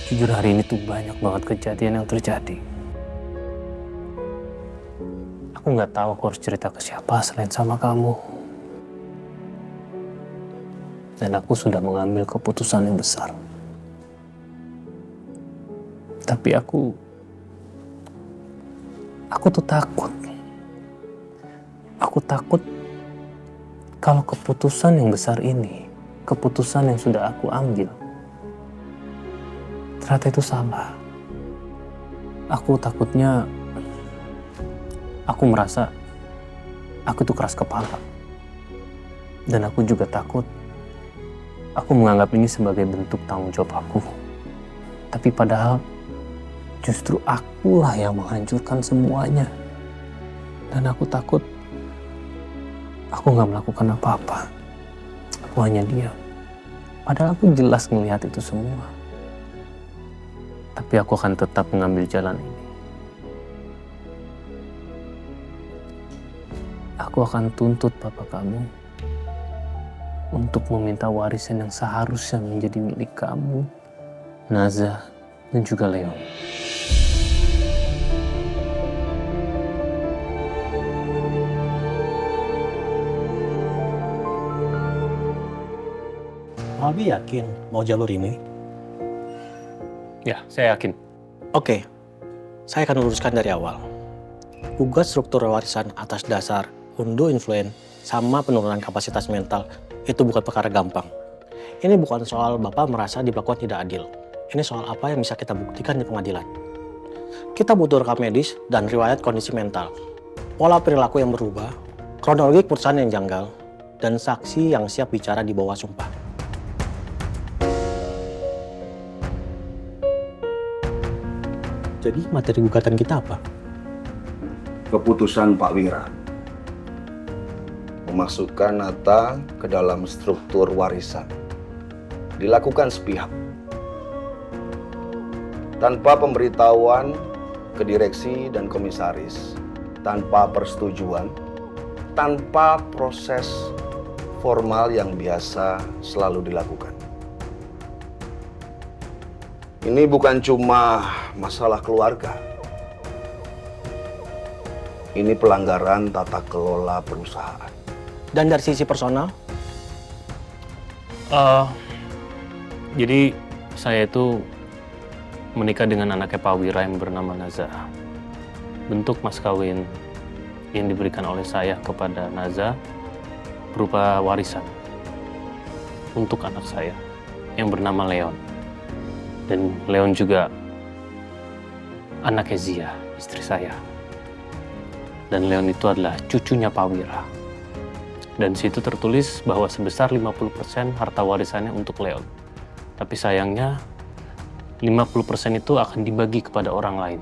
Jujur hari ini tuh banyak banget kejadian yang terjadi. Aku nggak tahu aku harus cerita ke siapa selain sama kamu. Dan aku sudah mengambil keputusan yang besar. Tapi aku tuh takut. Aku takut kalau keputusan yang besar ini, keputusan yang sudah aku ambil, ternyata itu salah. Aku takutnya, aku merasa aku tuh keras kepala. Dan aku juga takut aku menganggap ini sebagai bentuk tanggung jawab aku. Tapi padahal justru akulah yang menghancurkan semuanya. Dan aku takut aku gak melakukan apa-apa. Aku hanya diam. Padahal aku jelas melihat itu semua. Tapi aku akan tetap mengambil jalan ini. Aku akan tuntut papa kamu untuk meminta warisan yang seharusnya menjadi milik kamu, Naza, dan juga Leon. Abi yakin mau jalur ini? Ya, saya yakin. Oke, saya akan luruskan dari awal. Gugat struktur warisan atas dasar undo influen sama penurunan kapasitas mental itu bukan perkara gampang. Ini bukan soal Bapak merasa diperlakukan tidak adil. Ini soal apa yang bisa kita buktikan di pengadilan. Kita butuh rekam medis dan riwayat kondisi mental, pola perilaku yang berubah, kronologi keputusan yang janggal, dan saksi yang siap bicara di bawah sumpah. Jadi materi gugatan kita apa? Keputusan Pak Wira memasukkan Nata ke dalam struktur warisan dilakukan sepihak tanpa pemberitahuan ke direksi dan komisaris, tanpa persetujuan, tanpa proses formal yang biasa selalu dilakukan. Ini bukan cuma masalah keluarga. Ini pelanggaran tata kelola perusahaan. Dan dari sisi personal? Jadi saya itu menikah dengan anaknya Pak Wira yang bernama Naza. Bentuk mas kawin yang diberikan oleh saya kepada Naza berupa warisan untuk anak saya yang bernama Leon. Dan Leon juga anaknya Zia, istri saya. Dan Leon itu adalah cucunya Pak Wira. Dan situ tertulis bahwa sebesar 50% harta warisannya untuk Leon. Tapi sayangnya 50% itu akan dibagi kepada orang lain.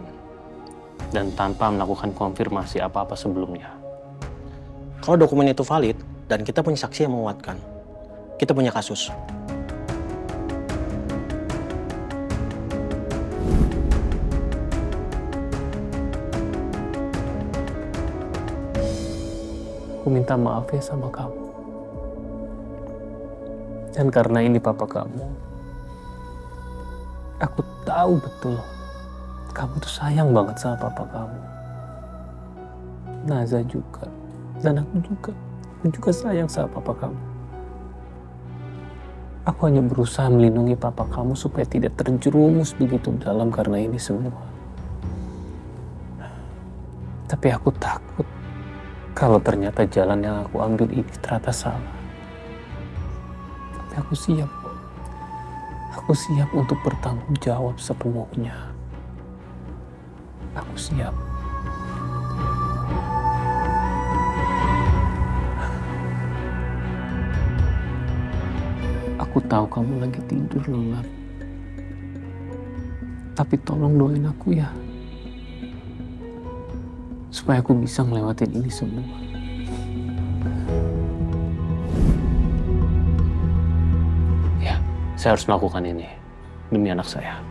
Dan tanpa melakukan konfirmasi apa-apa sebelumnya. Kalau dokumen itu valid dan kita punya saksi yang menguatkan, kita punya kasus. Aku minta maaf ya sama kamu. Dan karena ini papa kamu, aku tahu betul kamu tuh sayang banget sama papa kamu. Naza juga, dan aku juga sayang sama papa kamu. Aku hanya berusaha melindungi papa kamu supaya tidak terjerumus begitu dalam karena ini semua. Tapi aku takut kalau ternyata jalan yang aku ambil ini ternyata salah. Tapi aku siap. Aku siap untuk bertanggung jawab sepenuhnya. Aku siap. Aku tahu kamu lagi tidur lelap. Tapi tolong doain aku ya. Supaya aku bisa ngelewatin ini semua. Ya, saya harus melakukan ini demi anak saya.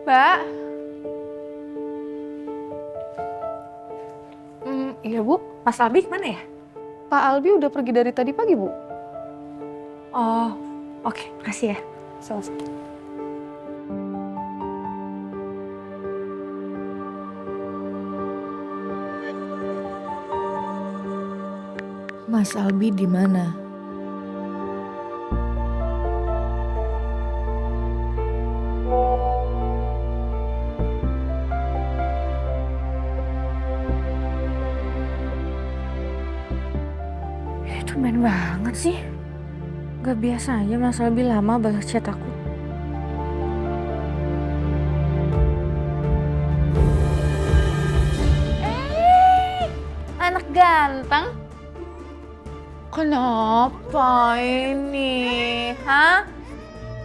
Mbak. Iya Bu, Mas Albi kemana ya? Pak Albi udah pergi dari tadi pagi, Bu. Oh, oke, makasih ya. Sama-sama. Mas Albi di mana? Tumben banget sih. Gak biasanya Mas Albi lama balas chat aku. Anak ganteng. Kenapa ini? Hah?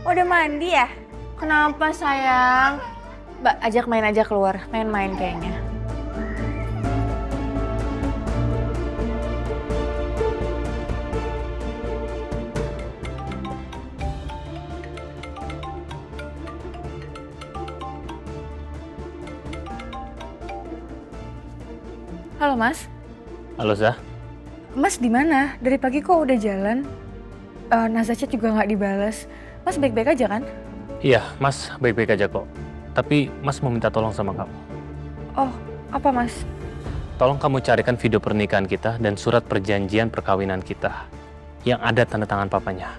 Udah mandi ya? Kenapa sayang? Mbak, ajak main aja keluar. Main-main kayaknya. Halo Mas. Halo Zah, Mas di mana? Dari pagi kok udah jalan? Nasa chat juga nggak dibalas. Mas baik-baik aja kan? iya Mas baik-baik aja kok. Tapi Mas mau minta tolong sama kamu. Oh, apa Mas? Tolong kamu carikan video pernikahan kita dan surat perjanjian perkawinan kita yang ada tanda tangan papanya.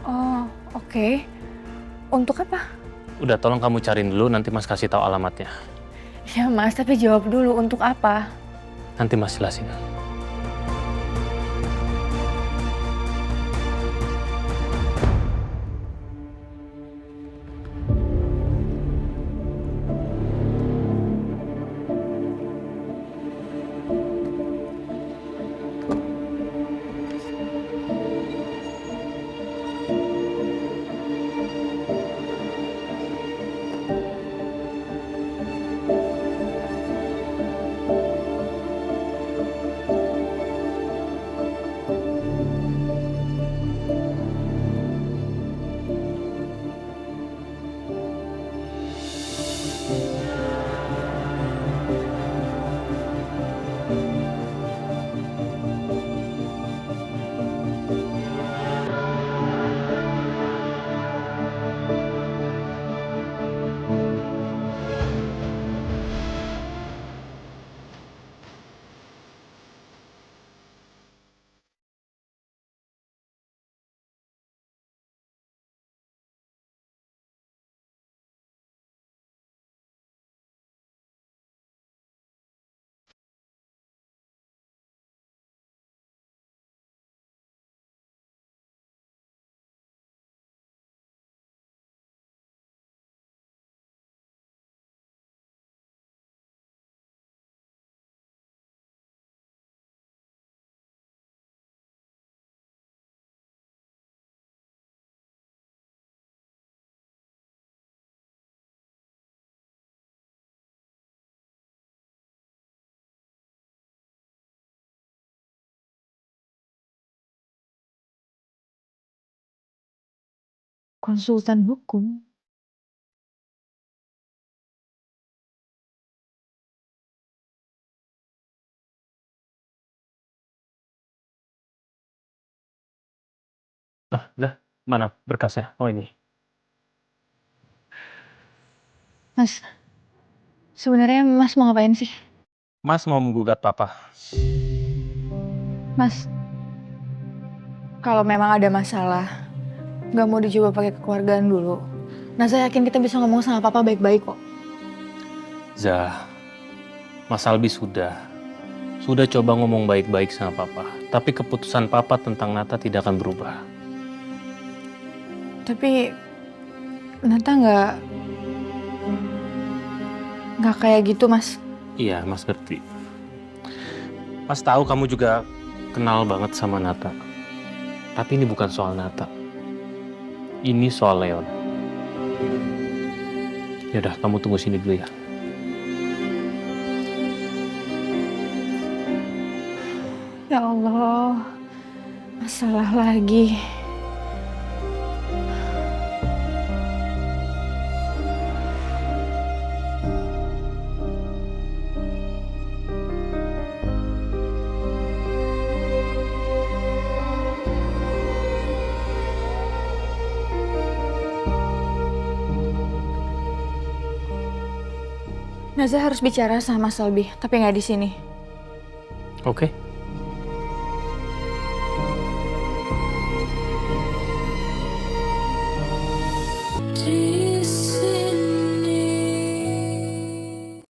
Oh, oke. Untuk apa? Udah tolong kamu cariin dulu, nanti Mas kasih tahu alamatnya. Ya Mas, tapi jawab dulu untuk apa? Nanti Mas jelasin. Konsultan hukum. Dah, mana berkasnya? Oh ini. Mas, sebenarnya Mas mau ngapain sih? Mas mau menggugat papa. Mas, kalau memang ada masalah, nggak mau dicoba pakai kekeluargaan dulu. Nah, saya yakin kita bisa ngomong sama papa baik-baik kok. Zah, Mas Albi sudah coba ngomong baik-baik sama papa. Tapi keputusan papa tentang Nata tidak akan berubah. Tapi Nata nggak kayak gitu, Mas. Iya, Mas ngerti. Mas tahu kamu juga kenal banget sama Nata. Tapi ini bukan soal Nata. Ini soal Leon. Yaudah, kamu tunggu sini dulu ya. Ya Allah, masalah lagi. Naza harus bicara sama Mas Albi, tapi nggak di sini. Oke.